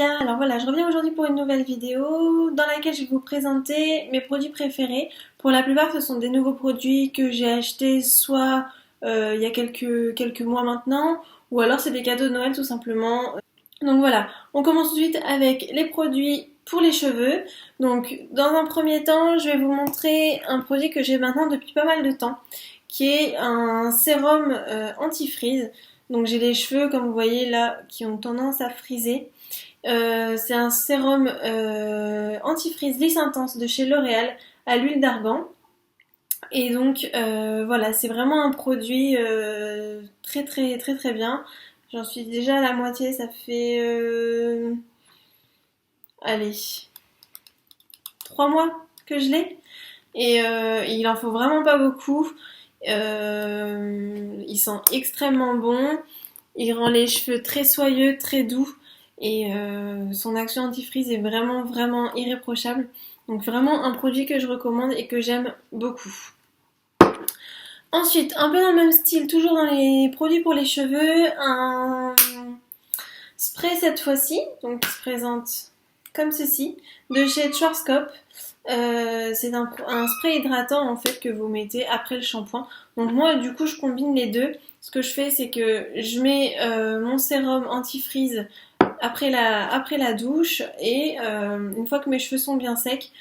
Cécilia, alors voilà, je reviens aujourd'hui pour une nouvelle vidéo dans laquelle je vais vous présenter mes produits préférés. Pour la plupart, ce sont des nouveaux produits que j'ai achetés soit il y a quelques mois maintenant, ou alors c'est des cadeaux de Noël tout simplement. Donc voilà, on commence tout de suite avec les produits pour les cheveux. Donc dans un premier temps, je vais vous montrer un produit que j'ai maintenant depuis pas mal de temps, qui est un sérum anti-frizz. Donc j'ai les cheveux, comme vous voyez là, qui ont tendance à friser. C'est un sérum anti-frizz lisse intense de chez L'Oréal à l'huile d'argan. Et donc voilà, c'est vraiment un produit très très très très bien. J'en suis déjà à la moitié, ça fait allez 3 mois que je l'ai. Et il en faut vraiment pas beaucoup. Il sent extrêmement bon. Il rend les cheveux très soyeux, très doux. Et son action anti-frizz est vraiment, vraiment irréprochable. Donc vraiment un produit que je recommande et que j'aime beaucoup. Ensuite, un peu dans le même style, toujours dans les produits pour les cheveux, un spray cette fois-ci, donc qui se présente comme ceci, de chez Schwarzkopf. C'est un spray hydratant en fait que vous mettez après le shampoing. Donc moi du coup je combine les deux. Ce que je fais c'est que je mets mon sérum anti-frizz après la douche et une fois que mes cheveux sont bien secs,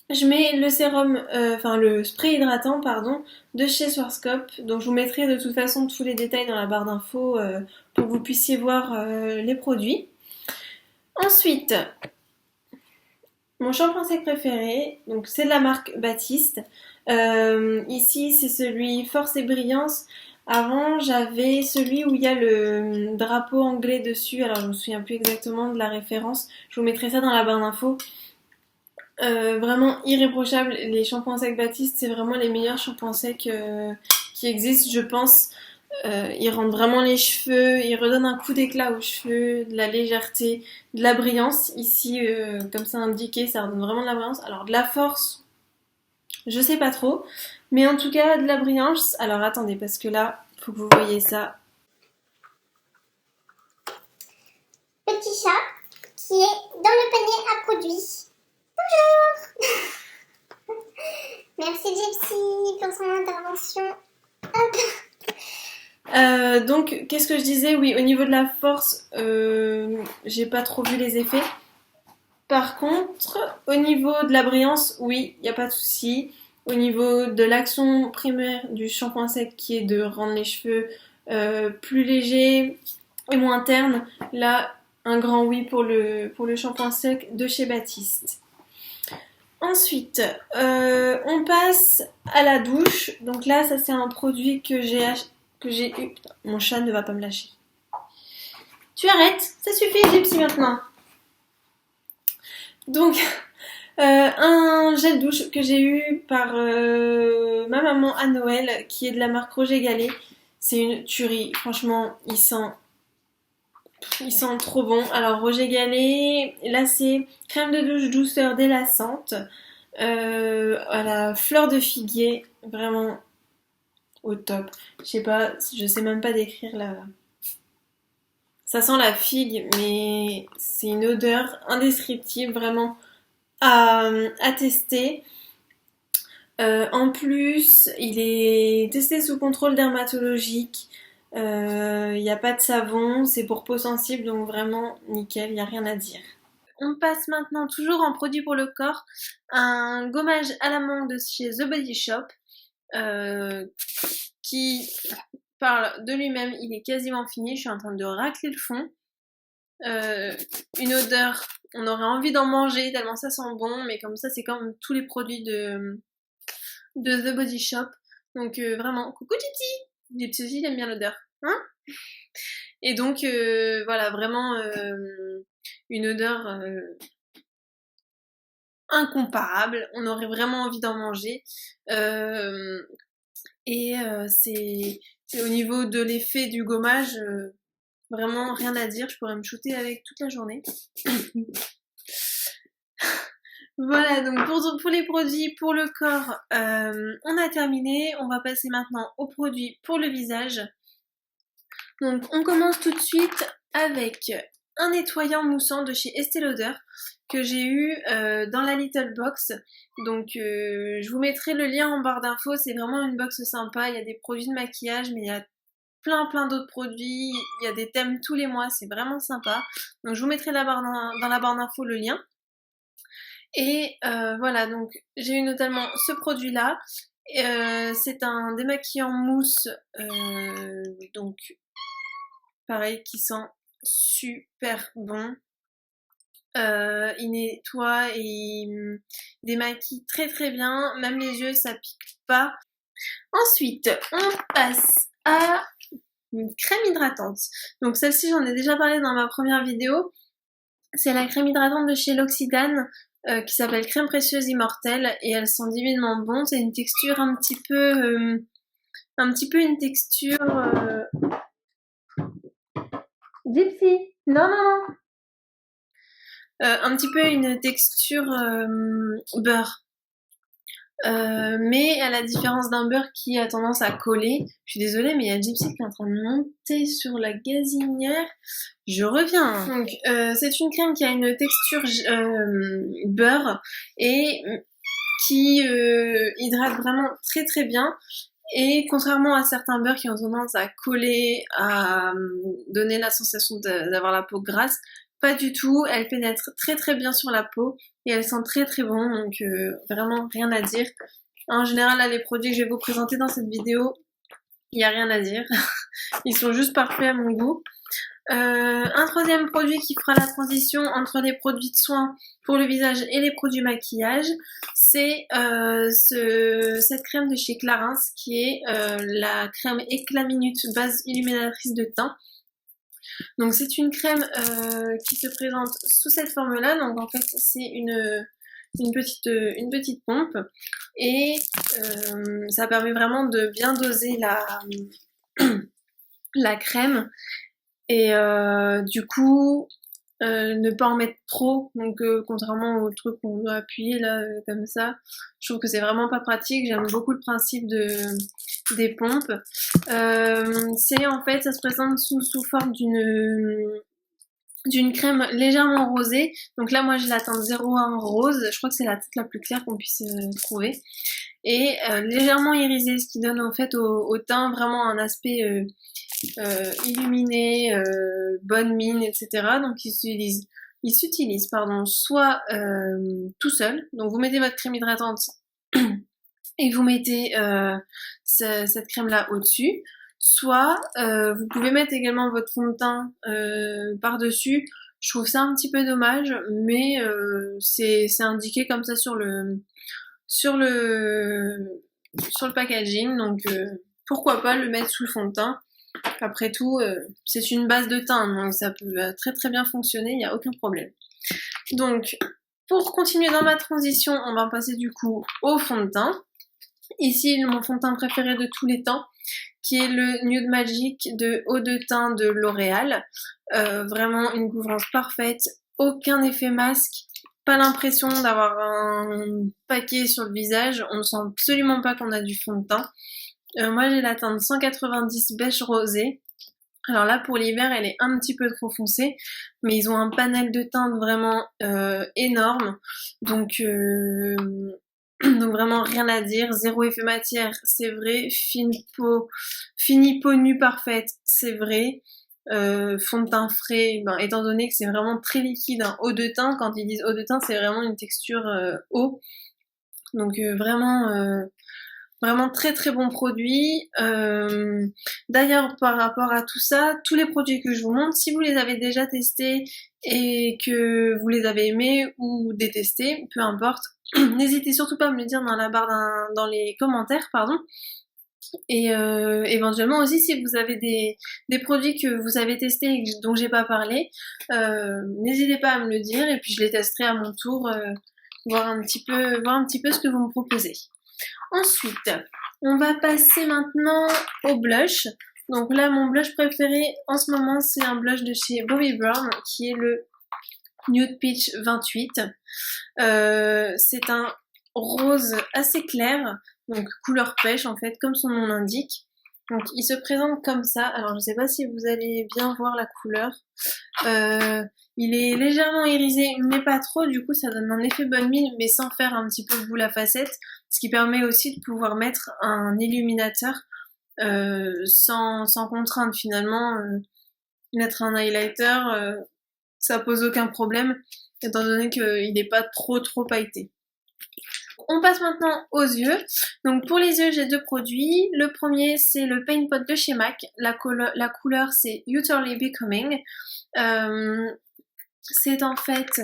je mets le sérum, le spray hydratant pardon de chez Schwarzkopf. Donc je vous mettrai de toute façon tous les détails dans la barre d'infos pour que vous puissiez voir les produits. Ensuite, mon shampoing sec préféré, donc c'est de la marque Baptiste. Ici, c'est celui Force et Brillance. Avant, j'avais celui où il y a le drapeau anglais dessus. Alors, je me souviens plus exactement de la référence. Je vous mettrai ça dans la barre d'infos. Vraiment irréprochable. Les shampoings secs Baptiste, c'est vraiment les meilleurs shampoings secs qui existent, je pense. Ils rendent vraiment les cheveux, ils redonnent un coup d'éclat aux cheveux, de la légèreté, de la brillance. Ici, comme c'est indiqué, ça redonne vraiment de la brillance. Alors de la force, je sais pas trop, mais en tout cas de la brillance. Alors attendez, parce que là, faut que vous voyez ça. Petit chat qui est dans le panier à produits. Bonjour. Merci Gypsy pour son intervention. Hop. Donc, qu'est-ce que je disais? Oui, au niveau de la force, j'ai pas trop vu les effets. Par contre, au niveau de la brillance, oui, il n'y a pas de souci. Au niveau de l'action primaire du shampoing sec qui est de rendre les cheveux plus légers et moins ternes, là, un grand oui pour le shampoing sec de chez Baptiste. Ensuite, on passe à la douche. Donc là, ça c'est un produit que j'ai eu. Putain, mon chat ne va pas me lâcher. Tu arrêtes, ça suffit Gypsy maintenant. Donc, un gel douche que j'ai eu par ma maman à Noël, qui est de la marque Roger Gallet. C'est une tuerie, franchement, il sent trop bon. Alors Roger Gallet, là c'est crème de douche douceur délassante à la fleur de figuier, vraiment au top. Je sais même pas décrire là. Ça sent la figue, mais c'est une odeur indescriptible, vraiment à tester. En plus, il est testé sous contrôle dermatologique. Il n'y a pas de savon, c'est pour peau sensible, donc vraiment nickel, il n'y a rien à dire. On passe maintenant toujours en produit pour le corps, un gommage à la menthe de chez The Body Shop, qui parle de lui-même, il est quasiment fini, je suis en train de racler le fond. Une odeur, on aurait envie d'en manger tellement ça sent bon, mais comme ça c'est comme tous les produits de The Body Shop. Donc vraiment, coucou Titi! Gypsy aussi il aime bien l'odeur. Hein? Et donc voilà, vraiment une odeur incomparable. On aurait vraiment envie d'en manger. C'est au niveau de l'effet du gommage, vraiment rien à dire. Je pourrais me shooter avec toute la journée. Voilà, donc pour les produits pour le corps, on a terminé. On va passer maintenant aux produits pour le visage. Donc on commence tout de suite avec un nettoyant moussant de chez Estée Lauder que j'ai eu dans la Little Box. Donc je vous mettrai le lien en barre d'infos, c'est vraiment une box sympa, il y a des produits de maquillage, mais il y a plein d'autres produits, il y a des thèmes tous les mois, c'est vraiment sympa. Donc je vous mettrai dans la barre d'infos le lien. Et voilà, donc j'ai eu notamment ce produit-là. C'est un démaquillant mousse, donc pareil, qui sent super bon. Il nettoie et il démaquille très bien, même les yeux ça pique pas. Ensuite, on passe à une crème hydratante. Donc celle-ci, j'en ai déjà parlé dans ma première vidéo. C'est la crème hydratante de chez L'Occitane qui s'appelle Crème Précieuse Immortelle et elle sent divinement bon. C'est une texture un petit peu une texture Gypsy. Non. Un petit peu une texture beurre. Mais à la différence d'un beurre qui a tendance à coller, je suis désolée, mais il y a Gypsy qui est en train de monter sur la gazinière. Je reviens. Donc, c'est une crème qui a une texture beurre et qui hydrate vraiment très bien. Et contrairement à certains beurres qui ont tendance à coller, à donner la sensation d'avoir la peau grasse, pas du tout. Elle pénètre très bien sur la peau et elle sent très bon, donc vraiment rien à dire. En général, là, les produits que je vais vous présenter dans cette vidéo, il n'y a rien à dire. Ils sont juste parfaits à mon goût. Un troisième produit qui fera la transition entre les produits de soins pour le visage et les produits maquillage, c'est cette crème de chez Clarins qui est la crème Éclat Minute base illuminatrice de teint. Donc c'est une crème qui se présente sous cette forme-là. Donc en fait c'est une petite pompe et ça permet vraiment de bien doser la crème et du coup ne pas en mettre trop. Donc contrairement au truc qu'on doit appuyer là comme ça, je trouve que c'est vraiment pas pratique. J'aime beaucoup le principe des pompes. C'est en fait, ça se présente sous forme d'une crème légèrement rosée. Donc là, moi, j'ai la teinte 01 rose. Je crois que c'est la teinte la plus claire qu'on puisse trouver. Et légèrement irisée, ce qui donne en fait au teint vraiment un aspect illuminé, bonne mine, etc. Donc il s'utilise soit tout seul. Donc vous mettez votre crème hydratante et vous mettez cette crème là au-dessus, soit vous pouvez mettre également votre fond de teint par-dessus. Je trouve ça un petit peu dommage, mais c'est indiqué comme ça sur le packaging, donc pourquoi pas le mettre sous le fond de teint. Après tout, c'est une base de teint, donc ça peut très bien fonctionner, il n'y a aucun problème. Donc, pour continuer dans ma transition, on va passer du coup au fond de teint. Ici, mon fond de teint préféré de tous les temps, qui est le Nude Magic de Eau de teint de L'Oréal. Vraiment une couvrance parfaite, aucun effet masque, pas l'impression d'avoir un paquet sur le visage, on ne sent absolument pas qu'on a du fond de teint. Moi j'ai la teinte 190 beige rosé. Alors là pour l'hiver elle est un petit peu trop foncée, mais ils ont un panel de teintes vraiment énorme, donc vraiment rien à dire, zéro effet matière, c'est vrai, fine peau nue parfaite, c'est vrai. Fond de teint frais, étant donné que c'est vraiment très liquide, hein, eau de teint, quand ils disent eau de teint, c'est vraiment une texture eau. Donc vraiment très bon produit. D'ailleurs, par rapport à tout ça, tous les produits que je vous montre, si vous les avez déjà testés et que vous les avez aimés ou détestés, peu importe, n'hésitez surtout pas à me le dire dans les commentaires, pardon. Et éventuellement aussi, si vous avez des produits que vous avez testés et dont j'ai pas parlé, n'hésitez pas à me le dire et puis je les testerai à mon tour, voir un petit peu ce que vous me proposez. Ensuite, on va passer maintenant au blush. Donc là, mon blush préféré en ce moment, c'est un blush de chez Bobbi Brown qui est le Nude Peach 28. C'est un rose assez clair, donc couleur pêche en fait, comme son nom l'indique. Donc il se présente comme ça. Alors je sais pas si vous allez bien voir la couleur. Il est légèrement irisé, mais pas trop. Du coup, ça donne un effet bonne mine, mais sans faire un petit peu boule à facettes. Ce qui permet aussi de pouvoir mettre un illuminateur sans contrainte finalement. Mettre un highlighter, ça pose aucun problème, étant donné qu'il n'est pas trop pailleté. On passe maintenant aux yeux. Donc pour les yeux, j'ai 2 produits. Le premier, c'est le Paint Pot de chez MAC. La couleur, c'est Utterly Becoming. C'est en fait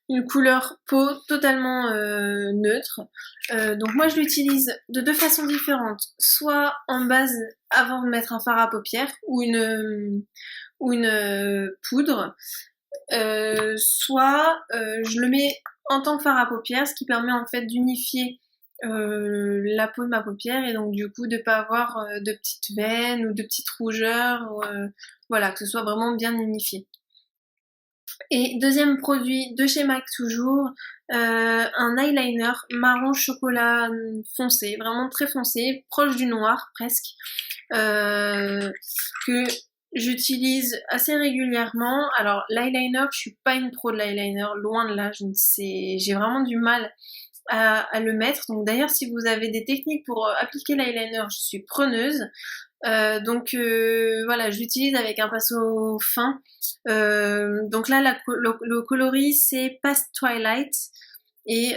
une couleur peau totalement neutre. Donc moi, je l'utilise de 2 façons différentes. Soit en base avant de mettre un fard à paupières ou une poudre. Soit je le mets en tant que fard à paupières, ce qui permet en fait d'unifier la peau de ma paupière et donc du coup de pas avoir de petites veines ou de petites rougeurs, voilà, que ce soit vraiment bien unifié. Et deuxième produit de chez MAC toujours, un eyeliner marron chocolat foncé, vraiment très foncé, proche du noir presque, que j'utilise assez régulièrement. Alors l'eyeliner, je suis pas une pro de l'eyeliner, loin de là, j'ai vraiment du mal à le mettre. Donc d'ailleurs, si vous avez des techniques pour appliquer l'eyeliner, je suis preneuse. Voilà, je l'utilise avec un pinceau fin. Donc là, le coloris c'est Past Twilight et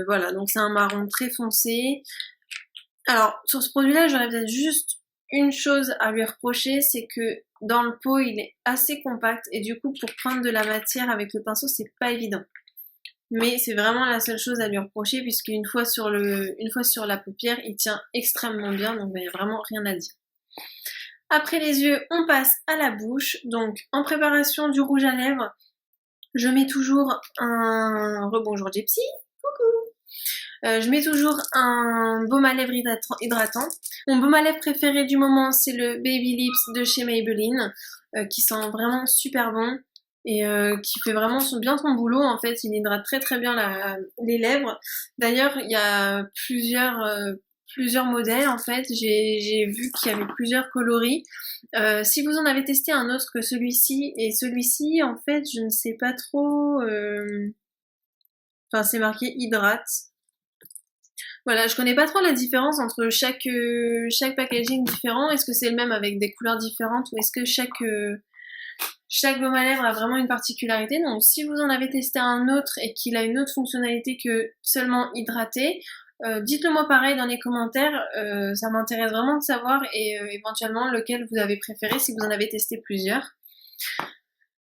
voilà, donc c'est un marron très foncé. Alors sur ce produit-là, j'aurais peut-être juste une chose à lui reprocher, c'est que dans le pot, il est assez compact et du coup, pour prendre de la matière avec le pinceau, c'est pas évident. Mais c'est vraiment la seule chose à lui reprocher puisqu'une fois sur la paupière, il tient extrêmement bien, donc il n'y a vraiment rien à dire. Après les yeux, on passe à la bouche. Donc en préparation du rouge à lèvres, je mets toujours un rebonjour Gypsy. Coucou. Je mets toujours un baume à lèvres hydratant. Mon baume à lèvres préféré du moment, c'est le Baby Lips de chez Maybelline, qui sent vraiment super bon et qui fait vraiment bien son boulot. En fait, il hydrate très bien les lèvres. D'ailleurs, il y a plusieurs modèles en fait. J'ai vu qu'il y avait plusieurs coloris. Si vous en avez testé un autre que celui-ci, et celui-ci en fait je ne sais pas trop, enfin c'est marqué hydrate. Voilà, je connais pas trop la différence entre chaque packaging différent. Est-ce que c'est le même avec des couleurs différentes ou est-ce que chaque baume à lèvres a vraiment une particularité. Donc si vous en avez testé un autre et qu'il a une autre fonctionnalité que seulement hydrater, dites-le moi pareil dans les commentaires, ça m'intéresse vraiment de savoir et éventuellement lequel vous avez préféré si vous en avez testé plusieurs.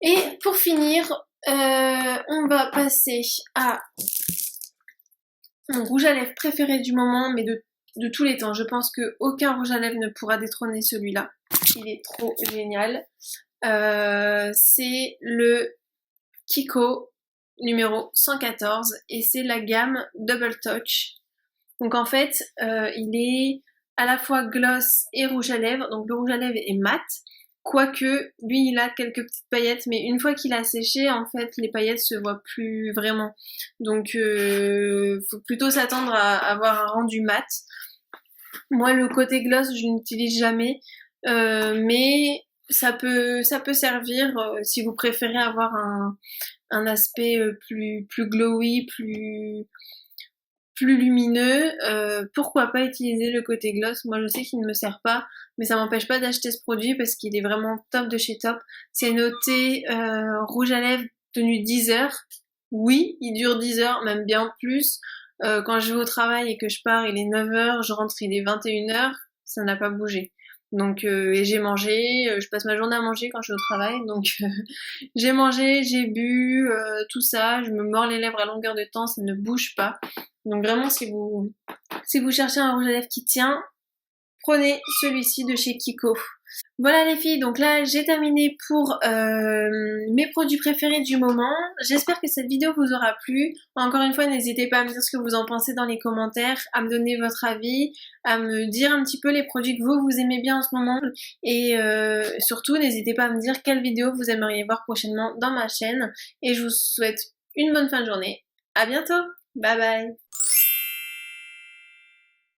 Et pour finir, on va passer à mon rouge à lèvres préféré du moment, mais de tous les temps. Je pense qu'aucun rouge à lèvres ne pourra détrôner celui-là. Il est trop génial. C'est le Kiko numéro 114 et c'est la gamme Double Touch. Donc en fait, il est à la fois gloss et rouge à lèvres. Donc le rouge à lèvres est mat, quoique lui il a quelques petites paillettes, mais une fois qu'il a séché, en fait les paillettes se voient plus vraiment. Donc faut plutôt s'attendre à avoir un rendu mat. Moi le côté gloss je n'utilise jamais, mais ça peut servir si vous préférez avoir un aspect plus glowy, plus lumineux, pourquoi pas utiliser le côté gloss. Moi je sais qu'il ne me sert pas, mais ça m'empêche pas d'acheter ce produit parce qu'il est vraiment top de chez top. C'est noté rouge à lèvres tenu 10 heures. Oui, il dure 10 heures, même bien plus. Quand je vais au travail et que je pars, il est 9 heures, je rentre, il est 21 heures, ça n'a pas bougé. Donc et j'ai mangé, je passe ma journée à manger quand je suis au travail, donc j'ai mangé, j'ai bu, tout ça, je me mords les lèvres à longueur de temps, ça ne bouge pas. Donc vraiment si vous cherchez un rouge à lèvres qui tient, prenez celui-ci de chez Kiko. Voilà les filles, donc là j'ai terminé pour mes produits préférés du moment. J'espère que cette vidéo vous aura plu. Encore une fois, n'hésitez pas à me dire ce que vous en pensez dans les commentaires, à me donner votre avis, à me dire un petit peu les produits que vous aimez bien en ce moment. Et surtout, n'hésitez pas à me dire quelle vidéo vous aimeriez voir prochainement dans ma chaîne. Et je vous souhaite une bonne fin de journée. À bientôt. Bye bye.